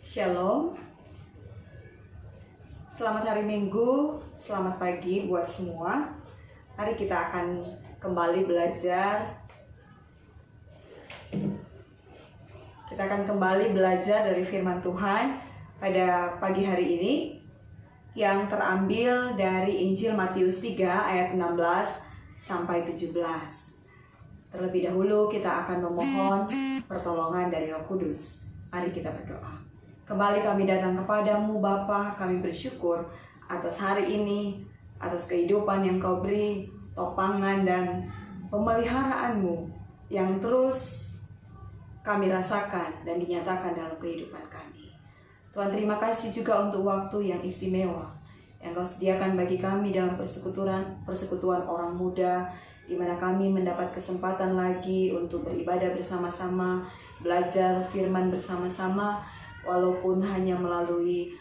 Shalom. Selamat hari Minggu, selamat pagi buat semua. Hari kita akan kembali belajar. Kita akan kembali belajar dari firman Tuhan pada pagi hari ini yang terambil dari Injil Matius 3 ayat 16 sampai 17. Terlebih dahulu kita akan memohon pertolongan dari Roh Kudus. Mari kita berdoa. Kembali kami datang kepadamu Bapa, kami bersyukur atas hari ini, atas kehidupan yang Kau beri, topangan dan pemeliharaanmu yang terus kami rasakan dan dinyatakan dalam kehidupan kami. Tuhan, terima kasih juga untuk waktu yang istimewa yang Kau sediakan bagi kami dalam persekutuan orang muda, di mana kami mendapat kesempatan lagi untuk beribadah bersama-sama, belajar firman bersama-sama, walaupun hanya melalui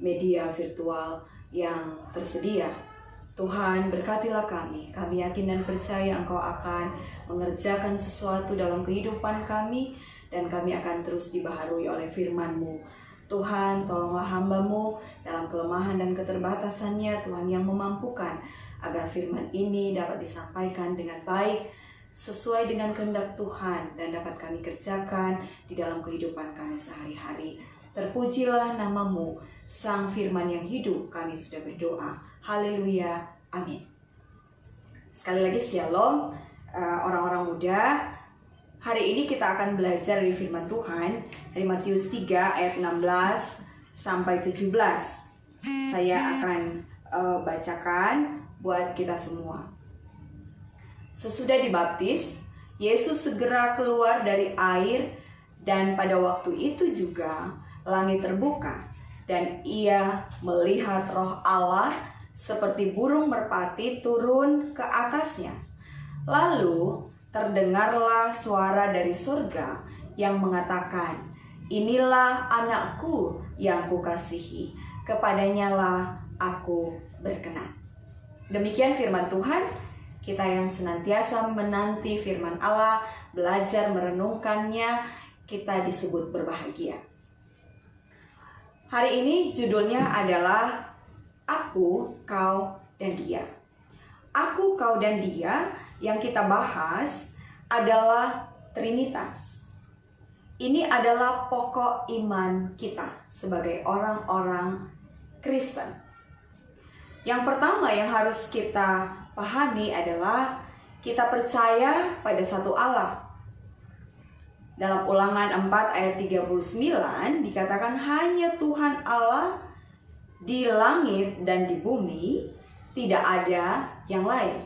media virtual yang tersedia. Tuhan, berkatilah kami. Kami yakin dan percaya Engkau akan mengerjakan sesuatu dalam kehidupan kami, dan kami akan terus dibaharui oleh firman-Mu. Tuhan, tolonglah hamba-Mu dalam kelemahan dan keterbatasannya, Tuhan, yang memampukan agar firman ini dapat disampaikan dengan baik, sesuai dengan kehendak Tuhan, dan dapat kami kerjakan di dalam kehidupan kami sehari-hari. Terpujilah nama-Mu, Sang Firman yang hidup. Kami sudah berdoa. Haleluya. Amin. Sekali lagi shalom, orang-orang muda. Hari ini kita akan belajar dari firman Tuhan dari Matius 3 ayat 16 sampai 17. Saya akan bacakan buat kita semua. Sesudah dibaptis, Yesus segera keluar dari air, dan pada waktu itu juga langit terbuka, dan ia melihat Roh Allah seperti burung merpati turun ke atasnya. Lalu terdengarlah suara dari surga yang mengatakan, "Inilah anakku yang kukasihi, kepadanyalah aku berkenan." Demikian firman Tuhan. Kita yang senantiasa menanti firman Allah, belajar merenungkannya, kita disebut berbahagia. Hari ini judulnya adalah Aku, Kau, dan Dia. Aku, Kau, dan Dia yang kita bahas adalah Trinitas. Ini adalah pokok iman kita sebagai orang-orang Kristen. Yang pertama yang harus kita pahami adalah kita percaya pada satu Allah. Dalam Ulangan 4 ayat 39 dikatakan, hanya Tuhan Allah di langit dan di bumi, tidak ada yang lain.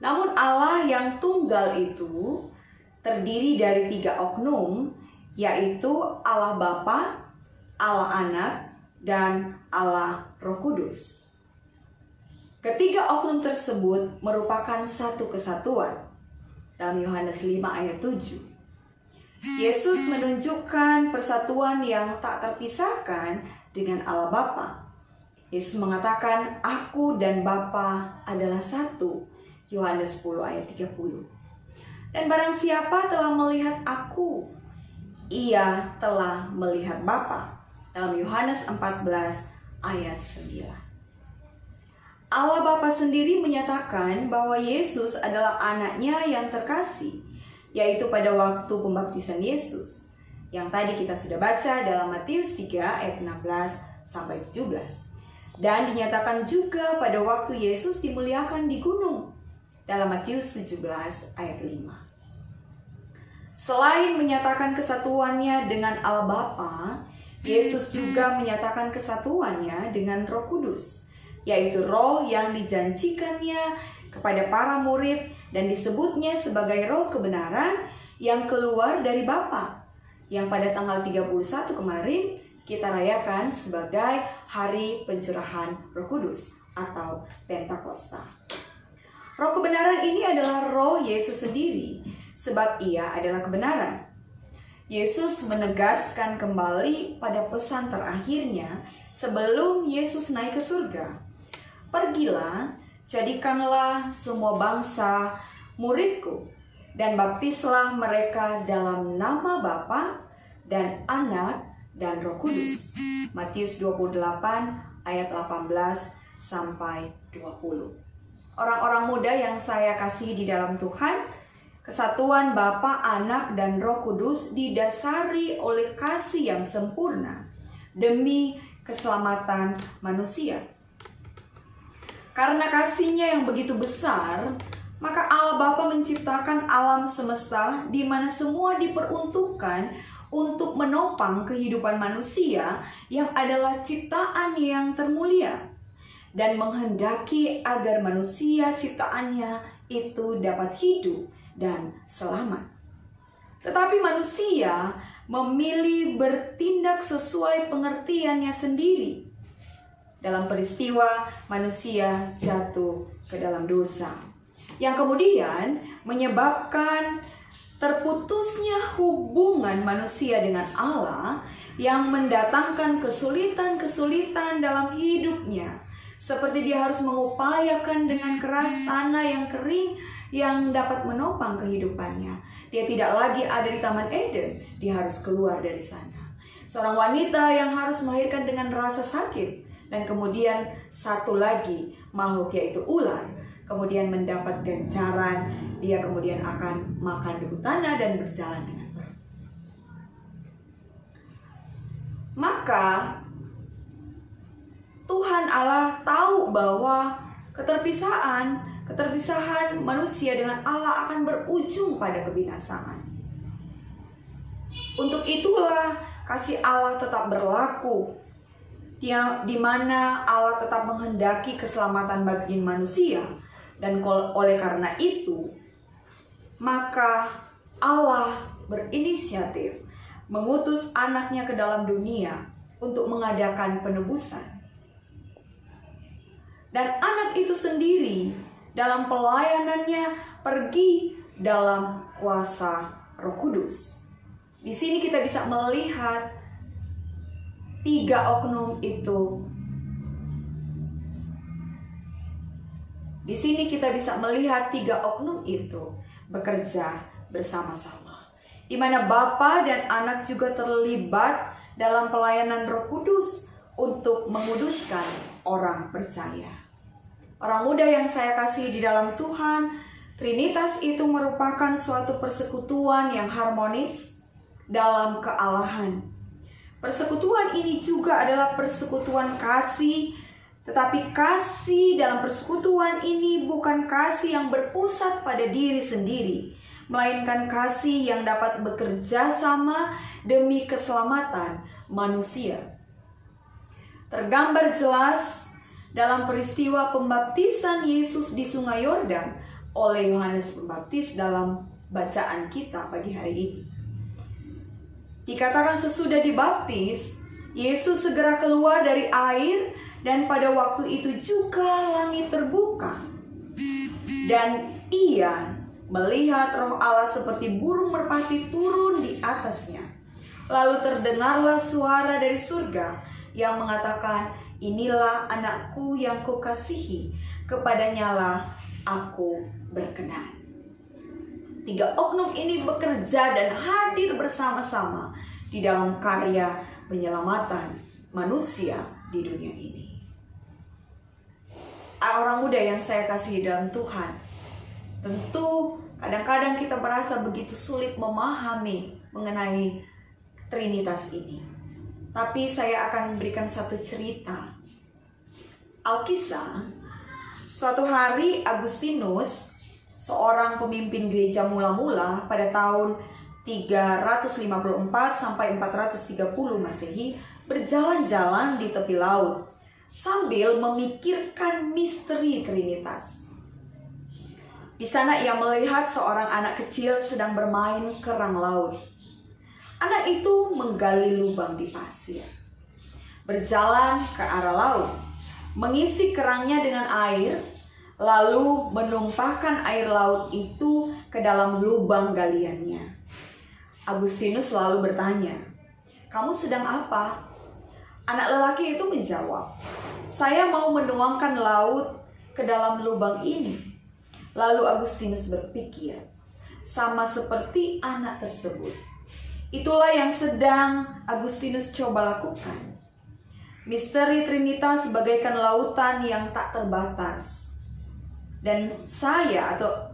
Namun Allah yang tunggal itu terdiri dari 3 oknum, yaitu Allah Bapa, Allah Anak, dan Allah Roh Kudus. Ketiga oknum tersebut merupakan satu kesatuan. Dalam Yohanes 5 ayat 7, Yesus menunjukkan persatuan yang tak terpisahkan dengan Allah Bapa. Yesus mengatakan, "Aku dan Bapa adalah satu." Yohanes 10 ayat 30. Dan barang siapa telah melihat Aku, ia telah melihat Bapa. Dalam Yohanes 14 ayat 9. Allah Bapa sendiri menyatakan bahwa Yesus adalah anaknya yang terkasih, yaitu pada waktu pembaptisan Yesus, yang tadi kita sudah baca dalam Matius 3 ayat 16 sampai 17. Dan dinyatakan juga pada waktu Yesus dimuliakan di gunung, dalam Matius 17 ayat 5. Selain menyatakan kesatuannya dengan Allah Bapa, Yesus juga menyatakan kesatuannya dengan Roh Kudus, yaitu roh yang dijanjikannya kepada para murid dan disebutnya sebagai roh kebenaran yang keluar dari Bapa, yang pada tanggal 31 kemarin kita rayakan sebagai hari pencurahan Roh Kudus atau Pentakosta. Roh kebenaran ini adalah roh Yesus sendiri, sebab ia adalah kebenaran. Yesus menegaskan kembali pada pesan terakhirnya sebelum Yesus naik ke surga. "Pergilah, jadikanlah semua bangsa muridku, dan baptislah mereka dalam nama Bapa dan Anak dan Roh Kudus. Matius 28 ayat 18 sampai 20. Orang-orang muda yang saya kasihi di dalam Tuhan, kesatuan Bapa, Anak, dan Roh Kudus didasari oleh kasih yang sempurna demi keselamatan manusia. Karena kasih-Nya yang begitu besar, maka Allah Bapa menciptakan alam semesta di mana semua diperuntukkan untuk menopang kehidupan manusia yang adalah ciptaan yang termulia, dan menghendaki agar manusia ciptaannya itu dapat hidup dan selamat. Tetapi manusia memilih bertindak sesuai pengertiannya sendiri. Dalam peristiwa manusia jatuh ke dalam dosa, yang kemudian menyebabkan terputusnya hubungan manusia dengan Allah, yang mendatangkan kesulitan-kesulitan dalam hidupnya. Seperti dia harus mengupayakan dengan keras tanah yang kering yang dapat menopang kehidupannya. Dia tidak lagi ada di Taman Eden, dia harus keluar dari sana. Seorang wanita yang harus melahirkan dengan rasa sakit, dan kemudian satu lagi makhluk yaitu ular, kemudian mendapat ganjaran, dia kemudian akan makan debu tanah dan berjalan dengan berat. Maka Tuhan Allah tahu bahwa keterpisahan manusia dengan Allah akan berujung pada kebinasaan. Untuk itulah kasih Allah tetap berlaku, di mana Allah tetap menghendaki keselamatan bagi manusia. Dan oleh karena itu, maka Allah berinisiatif mengutus anaknya ke dalam dunia untuk mengadakan penebusan. Dan anak itu sendiri dalam pelayanannya pergi dalam kuasa Roh Kudus. Di sini kita bisa melihat tiga oknum itu. Di sini kita bisa melihat tiga oknum itu bekerja bersama-sama, di mana Bapa dan Anak juga terlibat dalam pelayanan Roh Kudus untuk menguduskan orang percaya. Orang muda yang saya kasih di dalam Tuhan, Trinitas itu merupakan suatu persekutuan yang harmonis dalam kealahan. Persekutuan ini juga adalah persekutuan kasih, tetapi kasih dalam persekutuan ini bukan kasih yang berpusat pada diri sendiri, melainkan kasih yang dapat bekerja sama demi keselamatan manusia. Tergambar jelas dalam peristiwa pembaptisan Yesus di Sungai Yordan oleh Yohanes Pembaptis dalam bacaan kita pagi hari ini. Dikatakan sesudah dibaptis, Yesus segera keluar dari air, dan pada waktu itu juga langit terbuka. Dan ia melihat Roh Allah seperti burung merpati turun di atasnya. Lalu terdengarlah suara dari surga yang mengatakan, "Inilah anakku yang kukasihi, kepadanyalah aku berkenan." Tiga oknum ini bekerja dan hadir bersama-sama di dalam karya penyelamatan manusia di dunia ini. Orang muda yang saya kasih dalam Tuhan, tentu kadang-kadang kita merasa begitu sulit memahami mengenai Trinitas ini. Tapi saya akan memberikan satu cerita. Alkisah, suatu hari Agustinus, seorang pemimpin gereja mula-mula pada tahun 354 sampai 430 Masehi, berjalan-jalan di tepi laut sambil memikirkan misteri Trinitas. Di sana ia melihat seorang anak kecil sedang bermain kerang laut. Anak itu menggali lubang di pasir, berjalan ke arah laut, mengisi kerangnya dengan air, lalu menumpahkan air laut itu ke dalam lubang galiannya. Agustinus lalu bertanya, "Kamu sedang apa?" Anak lelaki itu menjawab, "Saya mau menuangkan laut ke dalam lubang ini." Lalu Agustinus berpikir, sama seperti anak tersebut, Itulah yang sedang Agustinus coba lakukan. Misteri Trinitas bagaikan lautan yang tak terbatas. Dan saya atau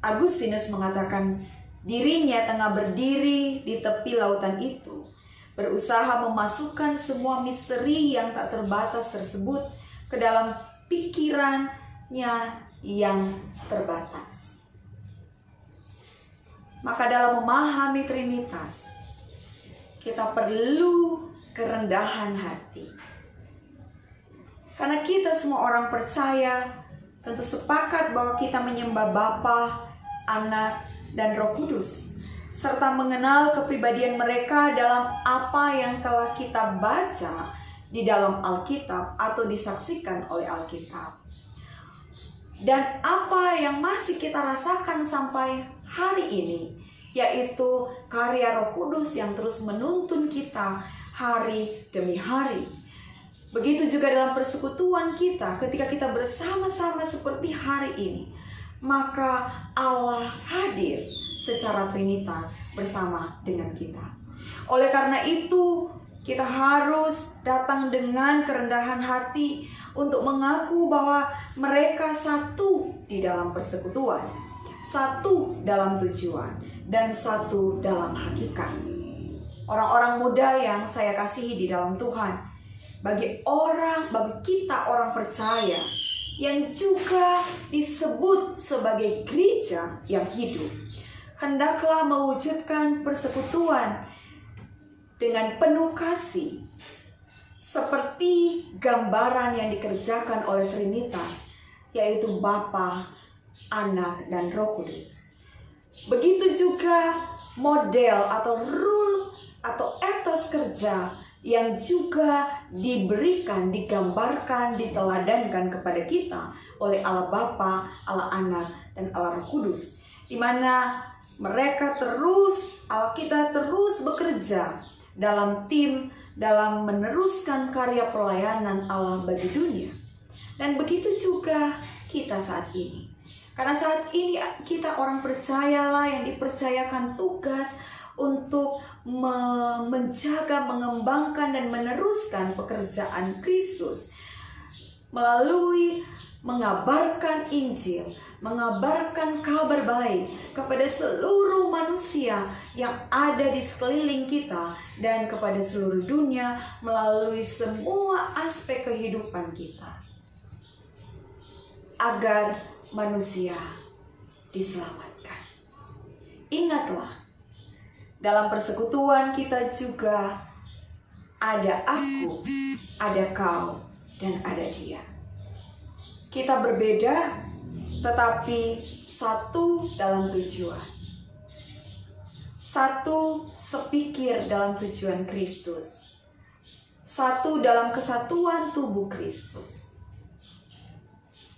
Agustinus mengatakan dirinya tengah berdiri di tepi lautan itu, berusaha memasukkan semua misteri yang tak terbatas tersebut ke dalam pikirannya yang terbatas. Maka dalam memahami Trinitas, kita perlu kerendahan hati. Karena kita semua orang percaya, tentu sepakat bahwa kita menyembah Bapa, Anak, dan Roh Kudus, serta mengenal kepribadian mereka dalam apa yang telah kita baca di dalam Alkitab atau disaksikan oleh Alkitab. Dan apa yang masih kita rasakan sampai hari ini, yaitu karya Roh Kudus yang terus menuntun kita hari demi hari. Begitu juga dalam persekutuan kita, ketika kita bersama-sama seperti hari ini, maka Allah hadir secara Trinitas bersama dengan kita. Oleh karena itu, kita harus datang dengan kerendahan hati untuk mengaku bahwa mereka satu di dalam persekutuan, satu dalam tujuan, dan satu dalam hakikat. Orang-orang muda yang saya kasihi di dalam Tuhan, bagi kita orang percaya yang juga disebut sebagai gereja yang hidup, hendaklah mewujudkan persekutuan dengan penuh kasih, seperti gambaran yang dikerjakan oleh Trinitas, yaitu Bapa, Anak, dan Roh Kudus. Begitu juga model atau rule atau etos kerja yang juga diberikan, digambarkan, diteladankan kepada kita oleh Allah Bapa, Allah Anak, dan Allah Roh Kudus, di mana mereka Allah kita terus bekerja dalam tim, dalam meneruskan karya pelayanan Allah bagi dunia. Dan begitu juga kita saat ini. Karena saat ini kita orang percayalah yang dipercayakan tugas untuk menjaga, mengembangkan, dan meneruskan pekerjaan Kristus melalui mengabarkan Injil, mengabarkan kabar baik kepada seluruh manusia yang ada di sekeliling kita dan kepada seluruh dunia melalui semua aspek kehidupan kita, agar manusia diselamatkan. Ingatlah, dalam persekutuan kita juga ada aku, ada kau, dan ada dia. Kita berbeda, tetapi satu dalam tujuan. Satu sepikir dalam tujuan Kristus. Satu dalam kesatuan tubuh Kristus.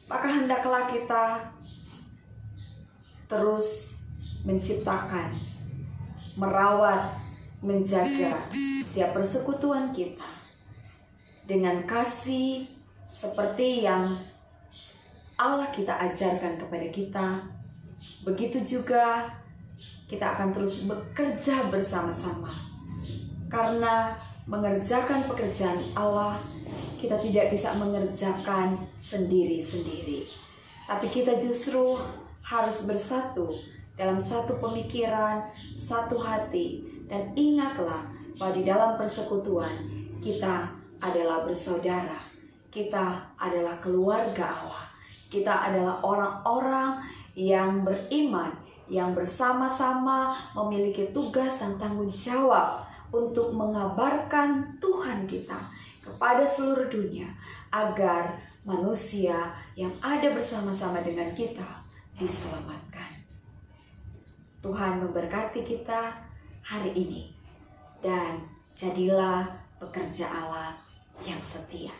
Maka hendaklah kita terus menciptakan, merawat, menjaga setiap persekutuan kita dengan kasih seperti yang Allah kita ajarkan kepada kita. Begitu juga kita akan terus bekerja bersama-sama, karena mengerjakan pekerjaan Allah kita tidak bisa mengerjakan sendiri-sendiri, tapi kita justru harus bersatu dalam satu pemikiran, satu hati. Dan ingatlah bahwa di dalam persekutuan kita adalah bersaudara, kita adalah keluarga Allah, kita adalah orang-orang yang beriman, yang bersama-sama memiliki tugas dan tanggung jawab untuk mengabarkan Tuhan kita kepada seluruh dunia, agar manusia yang ada bersama-sama dengan kita diselamatkan. Tuhan memberkati kita hari ini, dan jadilah pekerja Allah yang setia.